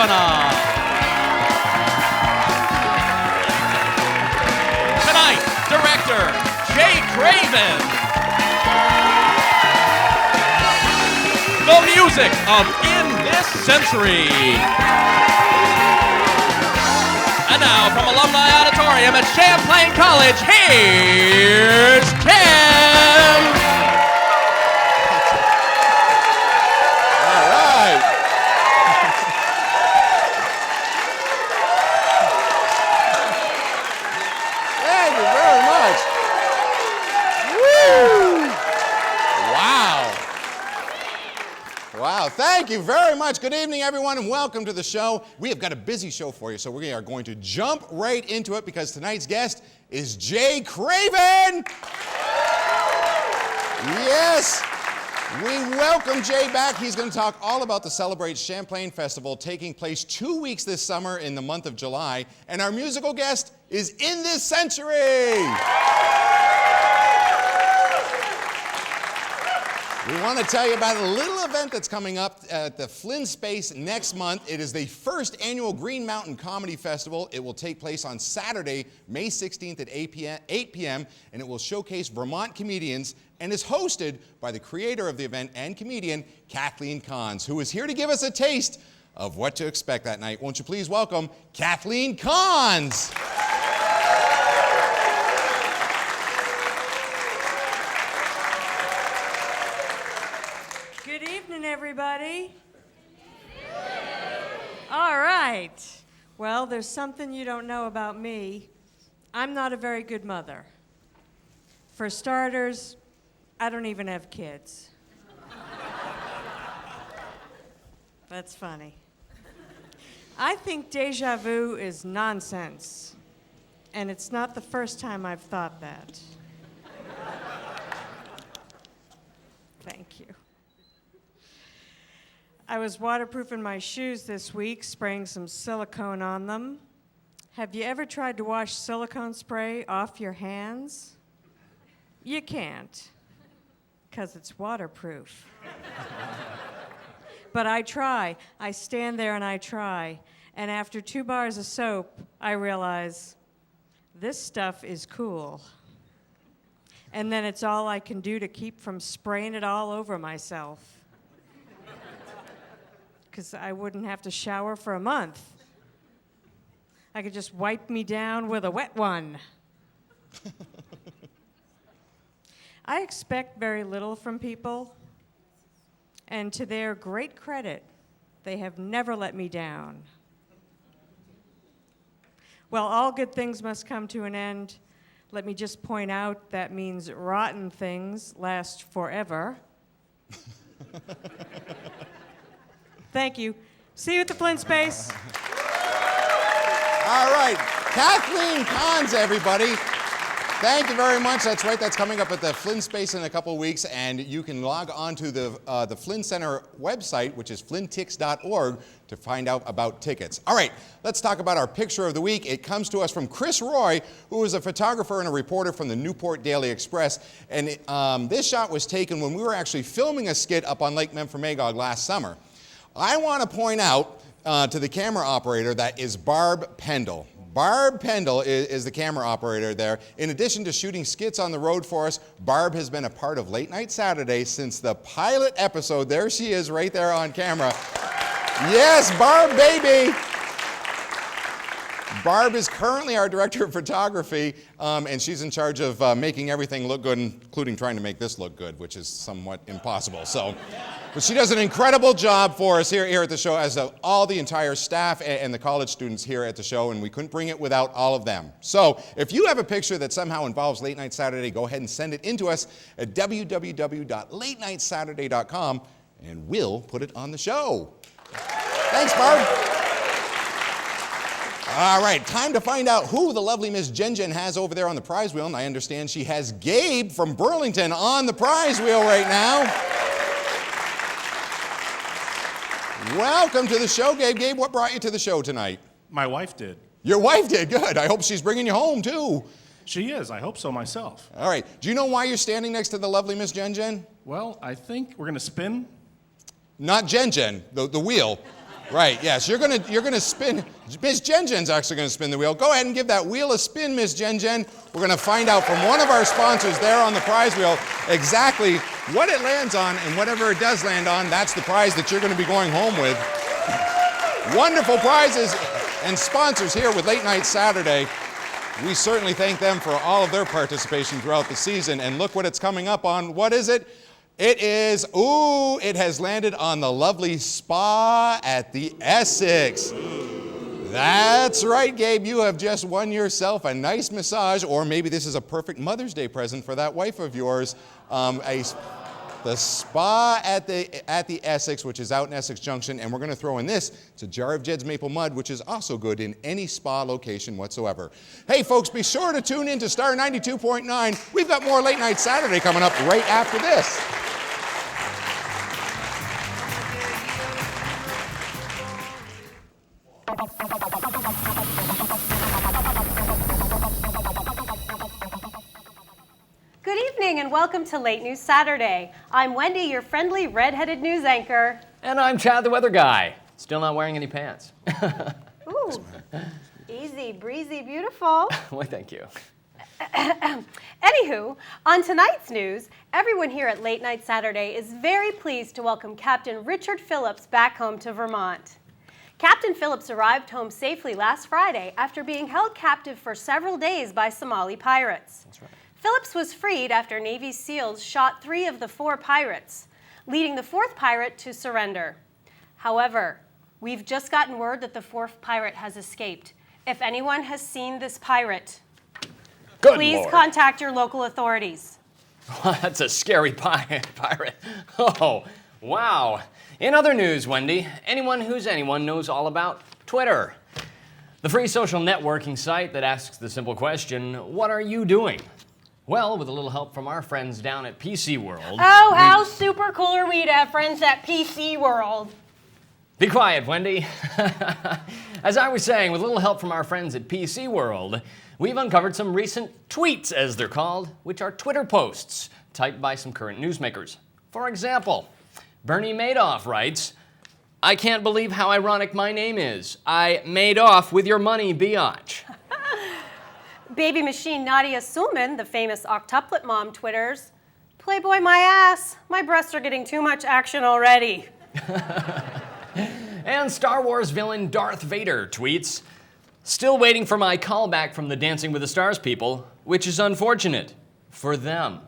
Kavanagh. Tonight, director Craven. The music of In This Century. And now, from Alumni Auditorium at Champlain College, here's Tim. All right. Thank you very much. Woo! Wow, thank you very much. Good evening, everyone, and welcome to the show. We have got a busy show for you, so we are going to jump right into it because tonight's guest is Craven. Yes, we welcome Jay back. He's going to talk all about the Celebrate Champlain Festival taking place 2 weeks this summer in the month of July. And our musical guest is In This Century. We want to tell you about a little event that's coming up at the Flynn Space next month. It is the first annual Green Mountain Comedy Festival. It will take place on Saturday, May 16th at 8 p.m., and it will showcase Vermont comedians and is hosted by the creator of the event and comedian, Kathleen Kahns, who is here to give us a taste of what to expect that night. Won't you please welcome Kathleen Kahns? Good evening, everybody. All right. Well, there's something you don't know about me. I'm not a very good mother. For starters, I don't even have kids. That's funny. I think déjà vu is nonsense, and it's not the first time I've thought that. Thank you. I was waterproofing my shoes this week, spraying some silicone on them. Have you ever tried to wash silicone spray off your hands? You can't, because it's waterproof. But I try. I stand there and I try. And after 2 bars of soap, I realize this stuff is cool. And then it's all I can do to keep from spraying it all over myself. Because I wouldn't have to shower for a month. I could just wipe me down with a wet one. I expect very little from people, and to their great credit, they have never let me down. Well, all good things must come to an end. Let me just point out that means rotten things last forever. Thank you. See you at the Flynn Space. All right, Kathleen Kahns, everybody. Thank you very much. That's right. That's coming up at the Flynn Space in a couple of weeks, and you can log on to the Flynn Center website, which is flyntix.org, to find out about tickets. All right, let's talk about our picture of the week. It comes to us from Chris Roy, who is a photographer and a reporter from the Newport Daily Express. And this shot was taken when we were actually filming a skit up on Lake Memphremagog last summer. I want to point out to the camera operator that is Barb Pendle. Barb Pendle is the camera operator there. In addition to shooting skits on the road for us, Barb has been a part of Late Night Saturday since the pilot episode. There she is right there on camera. Yes, Barb, baby. Barb is currently our director of photography, and she's in charge of making everything look good, including trying to make this look good, which is somewhat impossible. But she does an incredible job for us here at the show, as all the entire staff and the college students here at the show, and we couldn't bring it without all of them. So if you have a picture that somehow involves Late Night Saturday, go ahead and send it in to us at www.latenightsaturday.com, and we'll put it on the show. Thanks, Barb. All right, time to find out who the lovely Miss Jen has over there on the prize wheel, and I understand she has Gabe from Burlington on the prize wheel right now. Welcome to the show, Gabe. Gabe, what brought you to the show tonight? My wife did. Your wife did? Good. I hope she's bringing you home, too. She is. I hope so myself. All right. Do you know why you're standing next to the lovely Miss Jen? Well, I think we're going to spin. Not Jen, the wheel. Right, yes, you're gonna spin. Miss Jen Jen's actually gonna spin the wheel. Go ahead and give that wheel a spin, Miss Jen Jen. We're gonna find out from one of our sponsors there on the prize wheel exactly what it lands on, and whatever it does land on, that's the prize that you're gonna be going home with. Wonderful prizes and sponsors here with Late Night Saturday. We certainly thank them for all of their participation throughout the season, and look what it's coming up on. What is it? It is, it has landed on the lovely spa at the Essex. That's right, Gabe. You have just won yourself a nice massage, or maybe this is a perfect Mother's Day present for that wife of yours. The spa at the Essex, which is out in Essex Junction, and we're going to throw in this. It's a jar of Jed's Maple Mud, which is also good in any spa location whatsoever. Hey, folks, be sure to tune in to Star 92.9. We've got more Late Night Saturday coming up right after this. Good evening and welcome to Late News Saturday. I'm Wendy, your friendly red-headed news anchor. And I'm Chad, the weather guy. Still not wearing any pants. Ooh, easy, breezy, beautiful. Why, thank you. Anywho, on tonight's news, everyone here at Late Night Saturday is very pleased to welcome Captain Richard Phillips back home to Vermont. Captain Phillips arrived home safely last Friday after being held captive for several days by Somali pirates. That's right. Phillips was freed after Navy SEALs shot 3 of the 4 pirates, leading the 4th pirate to surrender. However, we've just gotten word that the 4th pirate has escaped. If anyone has seen this pirate, please contact your local authorities. That's a scary pirate. Oh, wow. In other news, Wendy, anyone who's anyone knows all about Twitter. The free social networking site that asks the simple question, what are you doing? Well, with a little help from our friends down at PC World. Oh, how super cool are we to have friends at PC World? Be quiet, Wendy. As I was saying, with a little help from our friends at PC World, we've uncovered some recent tweets, as they're called, which are Twitter posts typed by some current newsmakers. For example, Bernie Madoff writes, I can't believe how ironic my name is. I made off with your money, biatch. Baby machine Nadia Sulman, the famous octuplet mom, twitters, Playboy my ass, my breasts are getting too much action already. And Star Wars villain Darth Vader tweets, still waiting for my callback from the Dancing with the Stars people, which is unfortunate for them.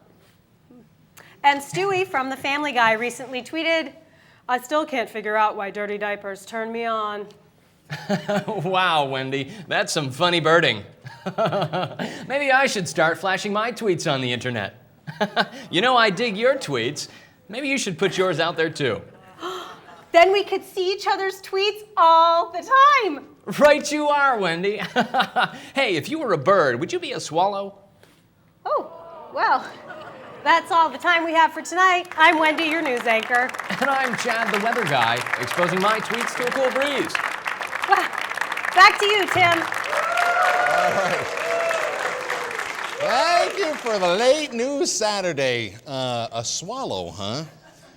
And Stewie from The Family Guy recently tweeted, I still can't figure out why dirty diapers turn me on. Wow, Wendy, that's some funny birding. Maybe I should start flashing my tweets on the internet. You know, I dig your tweets. Maybe you should put yours out there too. Then we could see each other's tweets all the time. Right you are, Wendy. Hey, if you were a bird, would you be a swallow? Oh, well, that's all the time we have for tonight. I'm Wendy, your news anchor. And I'm Chad, the weather guy, exposing my tweets to a cool breeze. Well, back to you, Tim. All right. Thank you for the Late News Saturday. A swallow, huh?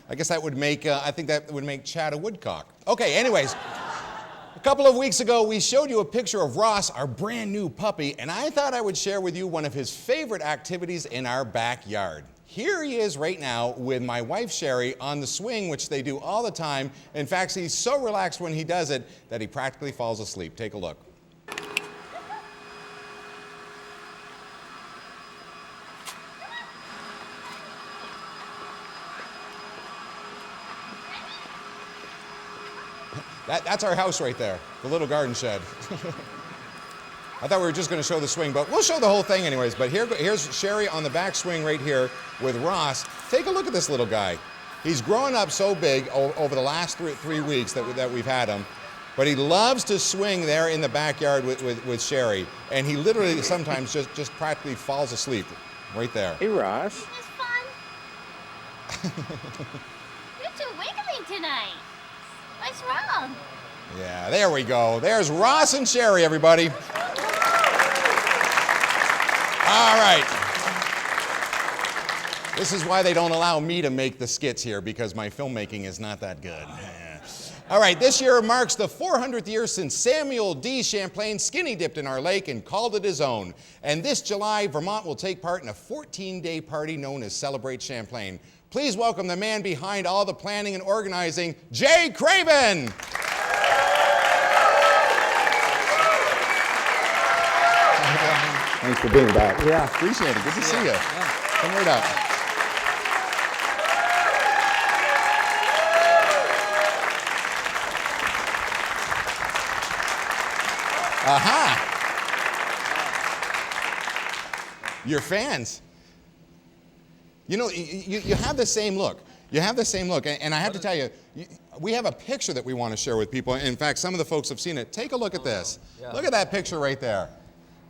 I guess that would make, I think that would make Chad a woodcock. Okay, anyways. A couple of weeks ago, we showed you a picture of Ross, our brand new puppy, and I thought I would share with you one of his favorite activities in our backyard. Here he is right now with my wife, Sherry, on the swing, which they do all the time. In fact, he's so relaxed when he does it that he practically falls asleep. Take a look. That's our house right there, the little garden shed. I thought we were just going to show the swing, but we'll show the whole thing anyways. But here's Sherry on the back swing right here with Ross. Take a look at this little guy. He's grown up so big over the last three weeks that we've had him. But he loves to swing there in the backyard with Sherry. And he literally sometimes just practically falls asleep right there. Hey, Ross. It was fun. You're too wiggly tonight. What's wrong? Yeah, there we go. There's Ross and Sherry, everybody. All right. This is why they don't allow me to make the skits here, because my filmmaking is not that good. All right, this year marks the 400th year since Samuel D. Champlain skinny dipped in our lake and called it his own. And this July, Vermont will take part in a 14-day party known as Celebrate Champlain. Please welcome the man behind all the planning and organizing, Jay Craven. Thanks for being back. Yeah. Appreciate it. Good to see you. Yeah. Come right up. Aha! Your fans. You know, you have the same look. You have the same look. And I have to tell you, we have a picture that we want to share with people. In fact, some of the folks have seen it. Take a look at this. Yeah. Look at that picture right there.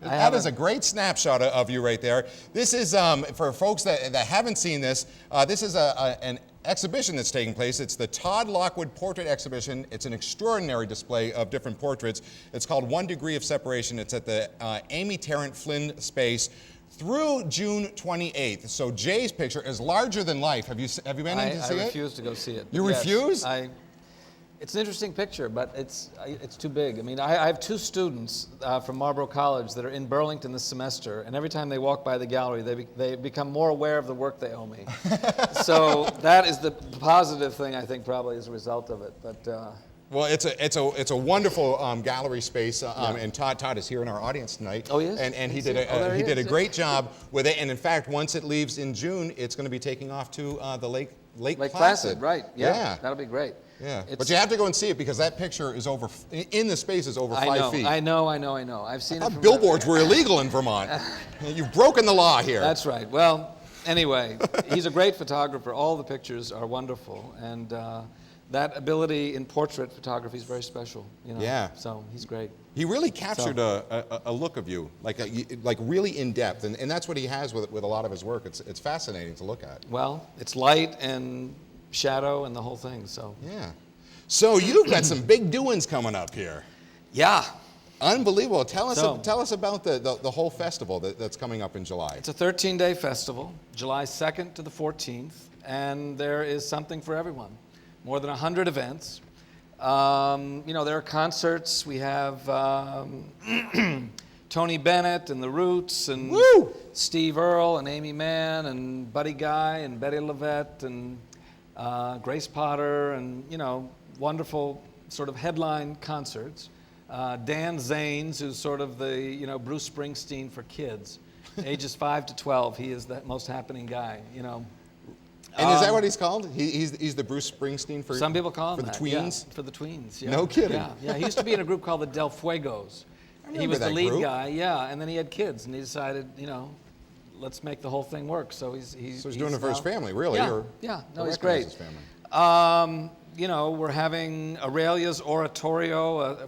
That is a great snapshot of you right there. This is, for folks that haven't seen this, this is an exhibition that's taking place. It's the Todd Lockwood Portrait Exhibition. It's an extraordinary display of different portraits. It's called 1 Degree of Separation. It's at the Amy Tarrant Flynn Space through June 28th. So Jay's picture is larger than life. Have you been in to see it? I refuse to go see it. You refuse? It's an interesting picture, but it's too big. I mean, I have 2 students from Marlborough College that are in Burlington this semester, and every time they walk by the gallery, they become more aware of the work they owe me. So that is the positive thing, I think, probably as a result of it. But well, it's a wonderful gallery space, and Todd is here in our audience tonight. Oh, he is? And he did a great job with it. And in fact, once it leaves in June, it's going to be taking off to the Lake Placid. Right? Yeah, that'll be great. Yeah, but you have to go and see it because that picture is in the space is over 5 feet. I know. I've seen it. Billboards were illegal in Vermont. You've broken the law here. That's right. Well, anyway, he's a great photographer. All the pictures are wonderful, and that ability in portrait photography is very special. You know? Yeah. So he's great. He really captured a look of you, like really in depth, and that's what he has with a lot of his work. It's fascinating to look at. Well, it's light and shadow and the whole thing. So yeah. So you've got some big doings coming up here. Yeah. Unbelievable. Tell us about the whole festival that's coming up in July. It's a 13-day festival, July 2nd to the 14th, and there is something for everyone. More than 100 events. You know, there are concerts. We have Tony Bennett and the Roots and Steve Earle and Amy Mann and Buddy Guy and Betty Levette and Grace Potter and, you know, wonderful sort of headline concerts. Dan Zanes, who's sort of the, you know, Bruce Springsteen for kids. Ages 5 to 12, he is the most happening guy, you know. And is that what he's called? He's the Bruce Springsteen for some people call him for that, the tweens? Yeah, for the tweens, yeah. No kidding. Yeah. He used to be in a group called the Del Fuegos. He was the lead guy, and then he had kids, and he decided, you know, let's make the whole thing work. So he's doing it for his family, really? Yeah, no, he's great. His family. You know, we're having Aurelia's Oratorio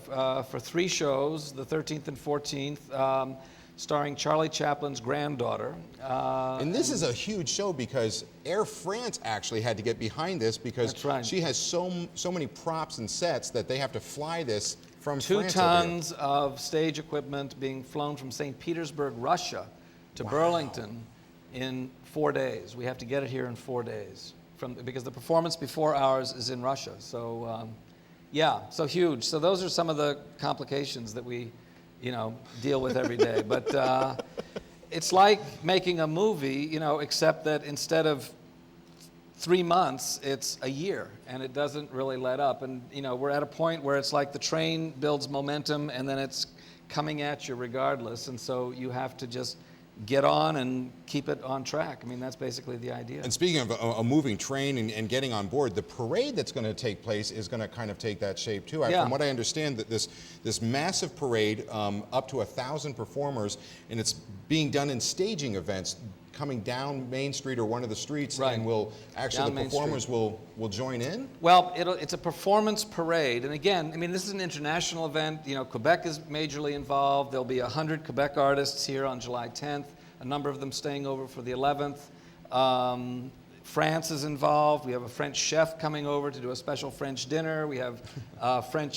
for 3 shows, the 13th and 14th, starring Charlie Chaplin's granddaughter. And this is a huge show because Air France actually had to get behind this because she has so many props and sets that they have to fly this from 2 tons of stage equipment being flown from St. Petersburg, Russia, to Burlington in 4 days. We have to get it here in 4 days because the performance before ours is in Russia. So, yeah, so huge. So those are some of the complications that we, you know, deal with every day. But it's like making a movie, you know, except that instead of 3 months, it's a year, and it doesn't really let up. And, you know, we're at a point where it's like the train builds momentum, and then it's coming at you regardless. And so you have to just get on and keep it on track. I mean, that's basically the idea. And speaking of a moving train and getting on board, the parade that's going to take place is going to kind of take that shape too. From what I understand, that this massive parade, up to 1,000 performers, and it's being done in staging events coming down Main Street or one of the streets, and will actually the performers will join in? Well, it's a performance parade, and again, I mean, this is an international event. You know, Quebec is majorly involved. There'll be 100 Quebec artists here on July 10th, a number of them staying over for the 11th. France is involved. We have a French chef coming over to do a special French dinner. We have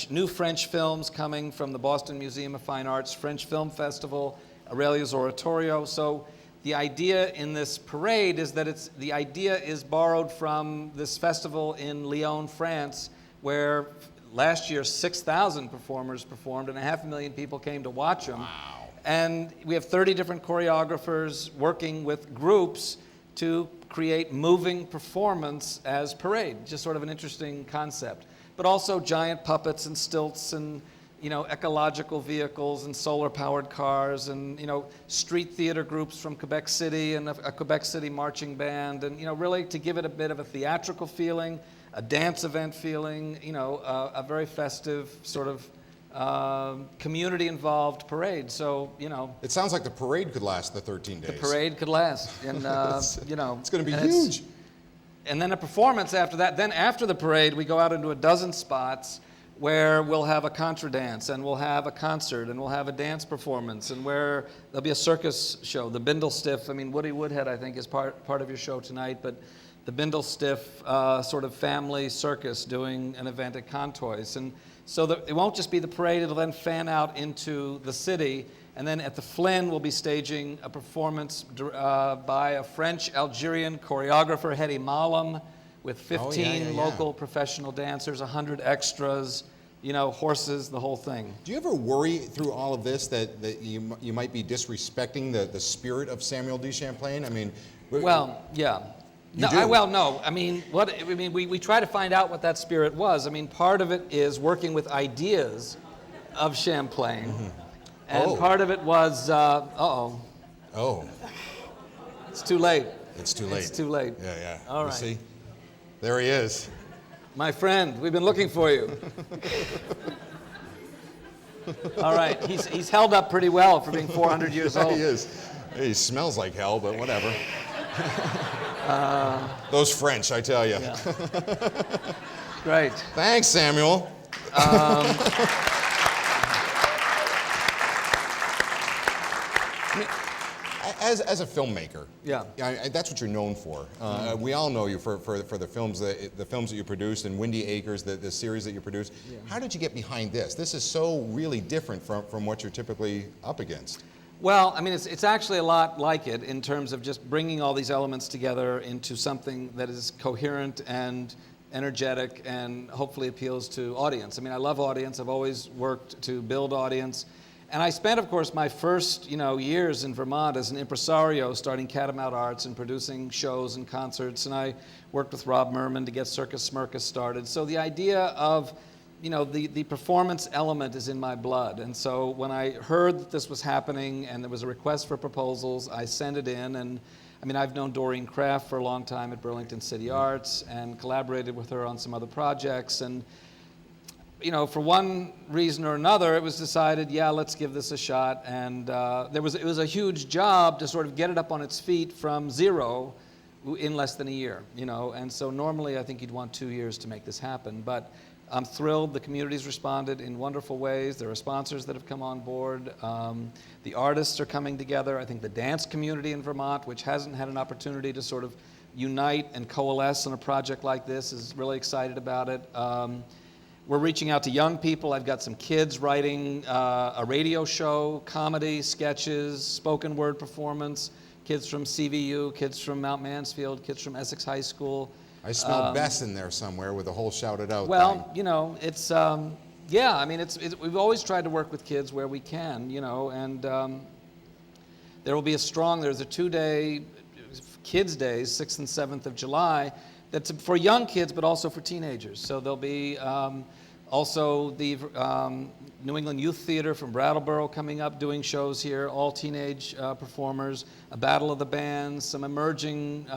new French films coming from the Boston Museum of Fine Arts French Film Festival, Aurelia's Oratorio. So the idea in this parade is that the idea is borrowed from this festival in Lyon, France, where last year, 6,000 performers performed, and 500,000 people came to watch them. Wow. And we have 30 different choreographers working with groups to create moving performance as parade. Just sort of an interesting concept. But also giant puppets and stilts and ecological vehicles and solar-powered cars and street theater groups from Quebec City and a Quebec City marching band, and really to give it a bit of a theatrical feeling, a dance event feeling, a very festive sort of community-involved parade. So It sounds like the parade could last the 13 days. the parade could last, and It's going to be and huge. And then a performance after that. Then after the parade, we go out into a dozen spots where we'll have a contra dance, and we'll have a concert, and we'll have a dance performance, and where there'll be a circus show. The Bindlestiff, Woody Woodhead, I think, is part of your show tonight, but the Bindlestiff sort of family circus doing an event at Contoys. And so it won't just be the parade, it'll then fan out into the city, and then at the Flynn, we'll be staging a performance by a French-Algerian choreographer, Hedy Malam, with 15 local professional dancers, 100 extras, horses, the whole thing. Do you ever worry through all of this that you might be disrespecting the spirit of Samuel D. Champlain? Well, yeah. You do? No. We try to find out what that spirit was. Part of it is working with ideas of Champlain, and part of it was, Oh, it's too late. it's too late. It's too late. Yeah. All You right. see? There he is. My friend, we've been looking for you. All right, he's held up pretty well for being 400 years old. He is. He smells like hell, but whatever. Those French, I tell you. Yeah. Great. Thanks, Samuel. As a filmmaker, that's what you're known for. We all know you for the films that you produced, and Windy Acres, the series that you produced. Yeah. How did you get behind this? This is so really different from what you're typically up against. Well, it's actually a lot like it in terms of just bringing all these elements together into something that is coherent and energetic and hopefully appeals to audience. I love audience. I've always worked to build audience. And I spent, of course, my first, years in Vermont as an impresario, starting Catamount Arts and producing shows and concerts. And I worked with Rob Merman to get Circus Smirkus started. So the idea of, the performance element is in my blood. And so when I heard that this was happening and there was a request for proposals, I sent it in. And I've known Doreen Kraft for a long time at Burlington City Arts and collaborated with her on some other projects. And for one reason or another, it was decided, let's give this a shot. And it was a huge job to sort of get it up on its feet from zero in less than a year, And so normally I think you'd want 2 years to make this happen. But I'm thrilled. The community's responded in wonderful ways. There are sponsors that have come on board. The artists are coming together. I think the dance community in Vermont, which hasn't had an opportunity to sort of unite and coalesce on a project like this, is really excited about it. We're reaching out to young people. I've got some kids writing a radio show, comedy, sketches, spoken word performance, kids from CVU, kids from Mount Mansfield, kids from Essex High School. I smell Bess in there somewhere with the whole shouted out Well, thing. it's, we've always tried to work with kids where we can, and there will be there's a 2-day Kids Days, 6th and 7th of July, that's for young kids, but also for teenagers. So there'll be also the New England Youth Theater from Brattleboro coming up, doing shows here, all teenage performers, a battle of the bands, some emerging,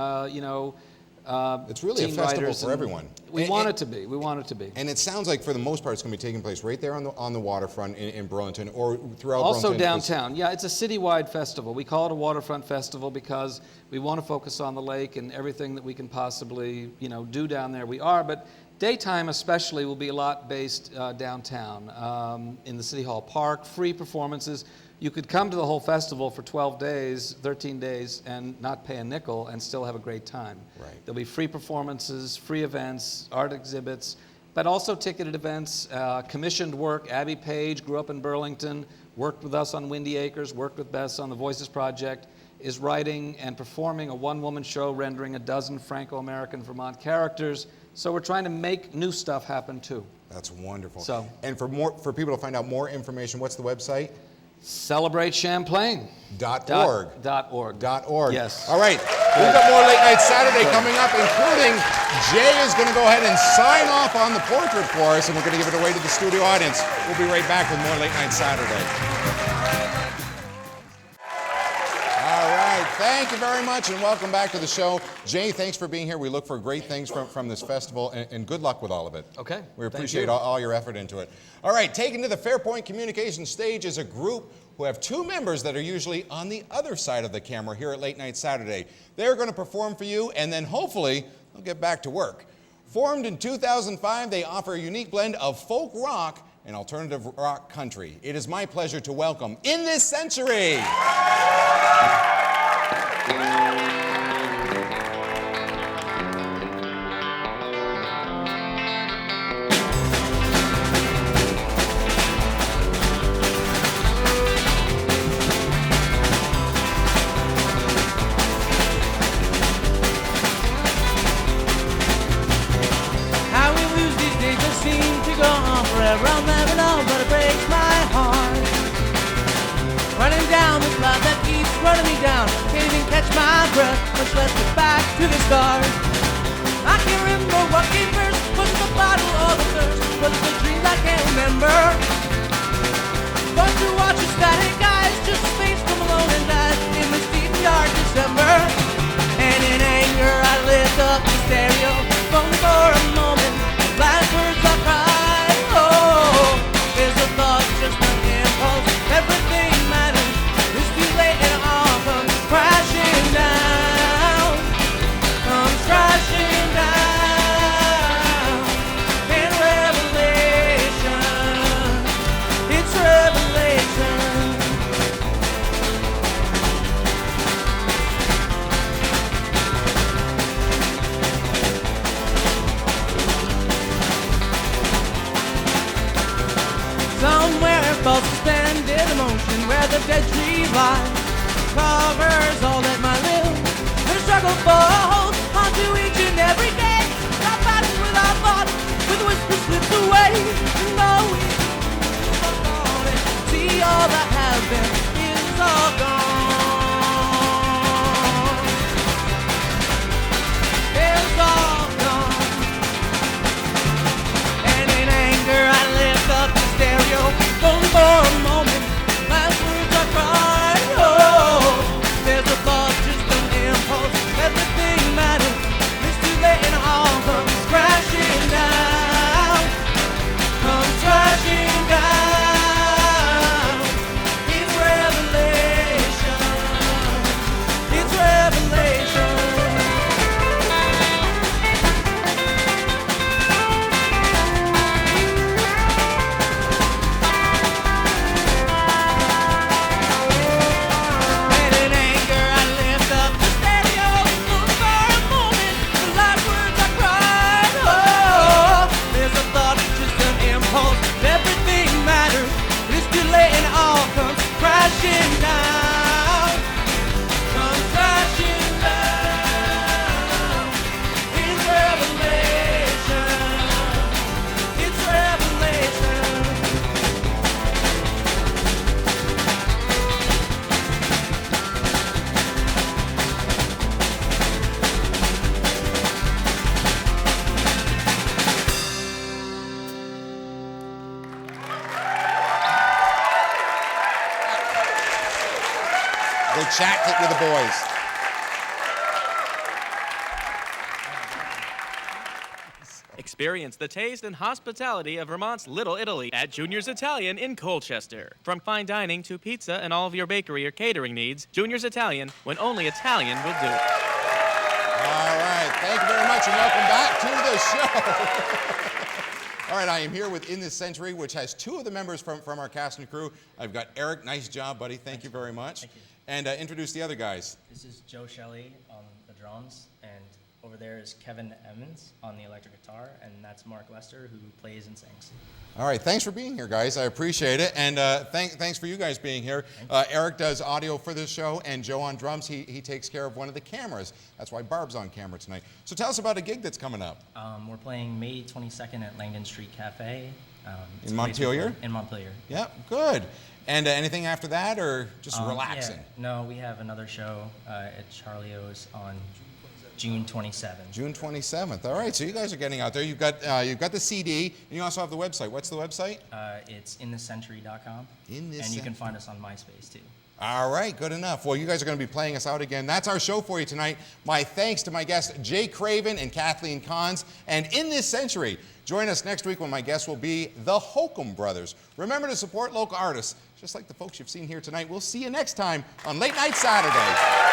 it's really a teen festival writers, for everyone. We want it to be. We want it to be. And it sounds like, for the most part, it's going to be taking place right there on the waterfront in Burlington, or throughout Also Burlington. downtown. Yeah, it's a citywide festival. We call it a waterfront festival because we want to focus on the lake and everything that we can possibly, do down there. We are, but daytime especially will be a lot based downtown in the City Hall Park. Free performances. You could come to the whole festival for 12 days, 13 days, and not pay a nickel and still have a great time. Right. There'll be free performances, free events, art exhibits, but also ticketed events, commissioned work. Abby Page grew up in Burlington, worked with us on Windy Acres, worked with Bess on the Voices Project, is writing and performing a one-woman show rendering a dozen Franco-American Vermont characters. So we're trying to make new stuff happen too. That's wonderful. So, and for people to find out more information, what's the website? CelebrateChamplain.org. .org. Yes. All right. We've got more Late Night Saturday coming up, including Jay is going to go ahead and sign off on the portrait for us, and we're going to give it away to the studio audience. We'll be right back with more Late Night Saturday. All right. Thank you very much, and welcome back to the show. Jay, thanks for being here. We look for great things from this festival, and good luck with all of it. Okay. We appreciate all your effort into it. All right, taken to the Fairpoint Communications stage is a group who have two members that are usually on the other side of the camera here at Late Night Saturday. They're going to perform for you, and then hopefully they'll get back to work. Formed in 2005, they offer a unique blend of folk rock and alternative rock country. It is my pleasure to welcome In This Century. I'll never know, but it breaks my heart. Running down this life that keeps running me down. Can't even catch my breath, much less get back to the start. I can't remember what came first. Was it the bottle or the thirst? Was it the dreams I can't remember? But to watch a static eyes, just a face from alone and died in this deep dark December. And in anger I lift up the stereo, only for a moment. Last words I cried. Oh, there's a thought, just an impulse. Everything matters. It's too late and it all comes crashing down. Comes crashing down. In revelation, it's revelation. Somewhere falls suspended emotion where the dead tree lies, covers all that might live. The struggle for hope onto each and every day. Stop fighting with our thoughts, with whispers slipped away. No, we on it. See, all that has been is all gone. It's all gone. And in anger I lift up the stereo, only for a moment. Last words I cried. Oh, there's a thought, just an impulse. Everything matters. It's too late and all comes crashing down. Comes crashing down. It's revelation. It's revelation. And in anger I lift up the stereo, only for a moment. The last words I cried. Oh, there's a thought, just an impulse. Everything matters. It's too late and it all comes crashing down. Comes crashing down. It's revelation. It's revelation. Go chat it with the boys. Experience the taste and hospitality of Vermont's Little Italy at Junior's Italian in Colchester. From fine dining to pizza and all of your bakery or catering needs, Junior's Italian, when only Italian will do it. All right, thank you very much, and welcome back to the show. All right, I am here with In This Century, which has two of the members from our cast and crew. I've got Eric. Nice job, buddy. Thank you very much. Thank you. And introduce the other guys. This is Joe Shelley on the drums, and Over there is Kevin Emmons on the electric guitar, and that's Mark Lester, who plays and sings. All right, thanks for being here, guys. I appreciate it, and thanks for you guys being here. Eric does audio for this show, and Joe on drums. He takes care of one of the cameras. That's why Barb's on camera tonight. So tell us about a gig that's coming up. We're playing May 22nd at Langdon Street Cafe. In Montpelier? In Montpelier. Yeah, good. And anything after that, or just relaxing? Yeah. No, we have another show at Charlie O's on June 27th. June 27th. All right, so you guys are getting out there. You've got the CD, and you also have the website. What's the website? It's inthecentury.com. And you can find us on MySpace, too. All right, good enough. Well, you guys are going to be playing us out again. That's our show for you tonight. My thanks to my guests, Jay Craven and Kathleen Kahns. And In This Century, join us next week when my guests will be the Holcomb Brothers. Remember to support local artists, just like the folks you've seen here tonight. We'll see you next time on Late Night Saturday.